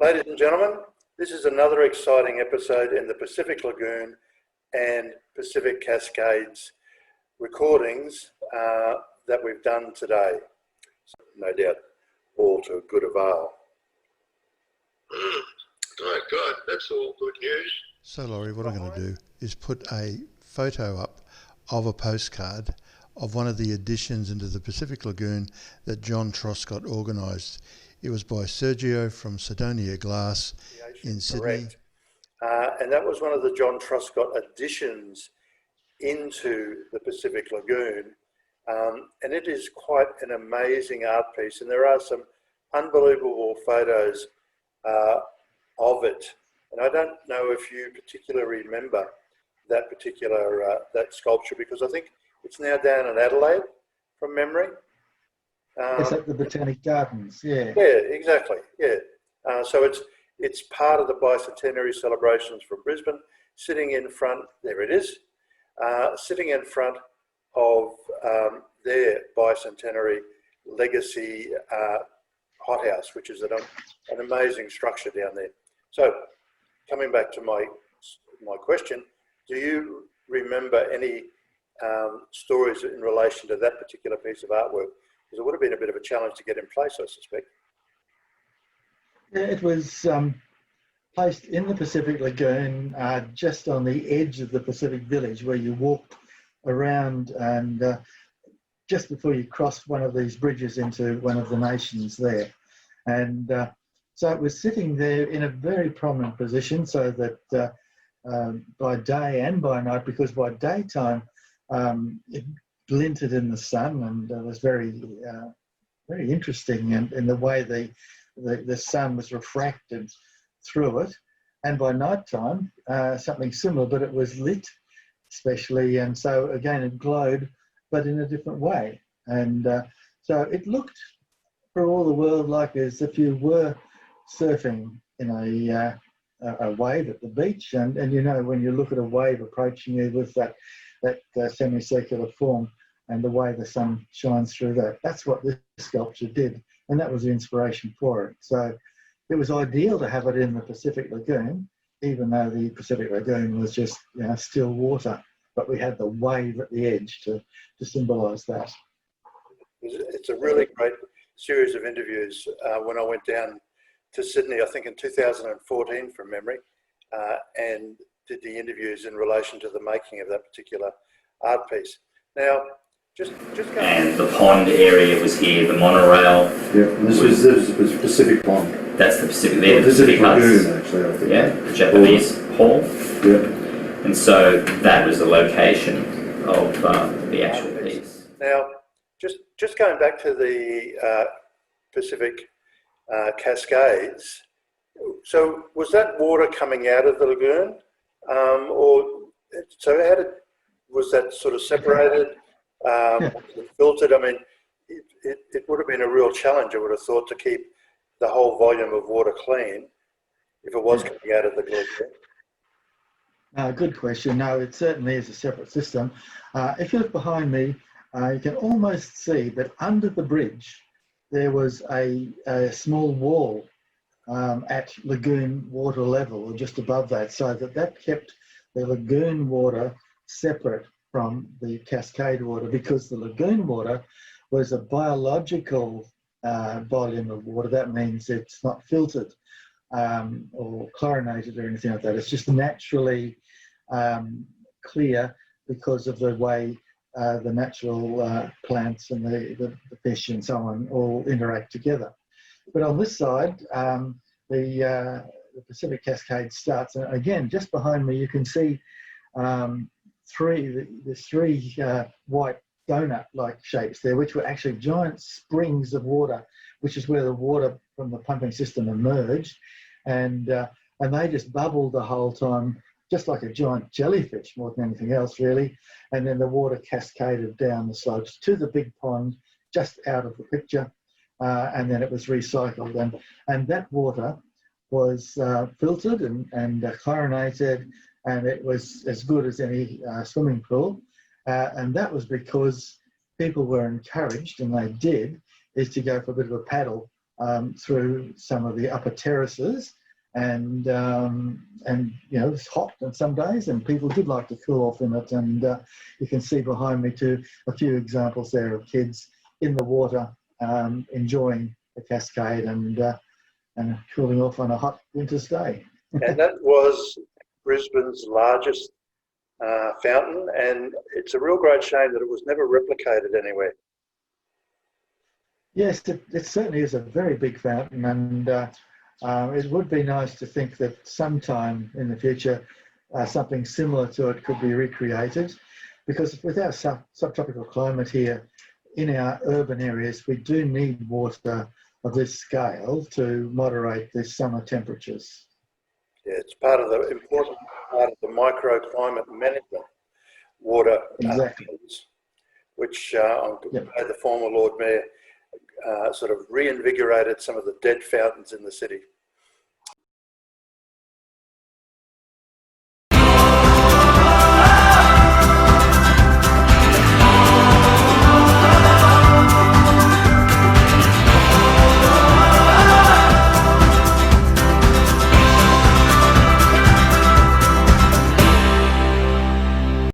Ladies and gentlemen, this is another exciting episode in the Pacific Lagoon and Pacific Cascades recordings that we've done today. No doubt all to good avail. Oh, good. That's all good news. So, Lawrie, what I'm going to do is put a photo up of a postcard of one of the additions into the Pacific Lagoon that John Truscott organised. It was by Sergio from Sidonia Glass in Sydney. Correct. And that was one of the John Truscott additions into the Pacific Lagoon. And it is quite an amazing art piece. And there are some unbelievable photos of it. And I don't know if you particularly remember that particular that sculpture, because I think it's now down in Adelaide from memory. It's at the Botanic Gardens, yeah. Yeah, exactly, yeah. So it's part of the bicentenary celebrations from Brisbane, sitting in front, there it is, sitting in front of their bicentenary legacy hothouse, which is an amazing structure down there. So coming back to my question, do you remember any stories in relation to that particular piece of artwork? Because it would have been a bit of a challenge to get in place, I suspect. Yeah, it was placed in the Pacific Lagoon, just on the edge of the Pacific Village, where you walked around and just before you crossed one of these bridges into one of the nations there. And so it was sitting there in a very prominent position, so that by day and by night, because by daytime it glinted in the sun and was very interesting in the way the sun was refracted through it. And by night time, something similar, but it was lit especially, and so again it glowed, but in a different way. And so it looked for all the world like as if you were surfing in a wave at the beach, and you know, when you look at a wave approaching you with that semicircular form and the way the sun shines through that, that's what this sculpture did, and that was the inspiration for it. So it was ideal to have it in the Pacific Lagoon, even though the Pacific Lagoon was just, you know, still water, but we had the wave at the edge to symbolise that. It's a really great series of interviews. When I went down to Sydney, I think in 2014 from memory, and did the interviews in relation to the making of that particular art piece. Now, just going... And the pond area was here, the monorail. Yeah, and this was the Pacific Pond. That's the Pacific, they're the Pacific Lagoon, huts. actually, I think. Yeah, the Japanese hall. Yeah. And so that was the location of the actual piece. Now, just going back to the Pacific Cascades, so was that water coming out of the lagoon, or so was that sort of separated, filtered? I mean, it would have been a real challenge, I would have thought, to keep the whole volume of water clean if it was coming out of the lagoon. Good question. No, it certainly is a separate system. If you look behind me, you can almost see that under the bridge there was a small wall at lagoon water level, or just above that, so that kept the lagoon water separate from the Cascade water, because the lagoon water was a biological volume of water. That means it's not filtered or chlorinated or anything like that. It's just naturally clear because of the way the natural plants and the fish and so on all interact together. But on this side, the Pacific Cascade starts, and again, just behind me, you can see there's three white donut-like shapes there, which were actually giant springs of water, which is where the water from the pumping system emerged, and they just bubbled the whole time, just like a giant jellyfish more than anything else, really. And then the water cascaded down the slopes to the big pond, just out of the picture, and then it was recycled, and that water was filtered and chlorinated, and it was as good as any swimming pool. And that was because people were encouraged, and they did, is to go for a bit of a paddle through some of the upper terraces, and you know, it's hot on some days, and people did like to cool off in it. And you can see behind me too a few examples there of kids in the water enjoying the Cascade and cooling off on a hot winter's day. And that was Brisbane's largest fountain, and it's a real great shame that it was never replicated anywhere. Yes, it certainly is a very big fountain, and it would be nice to think that sometime in the future something similar to it could be recreated, because with our subtropical climate here in our urban areas, we do need water of this scale to moderate the summer temperatures. Yeah, it's part of the important part of the microclimate management, water, Exactly. which the former Lord Mayor sort of reinvigorated some of the dead fountains in the city.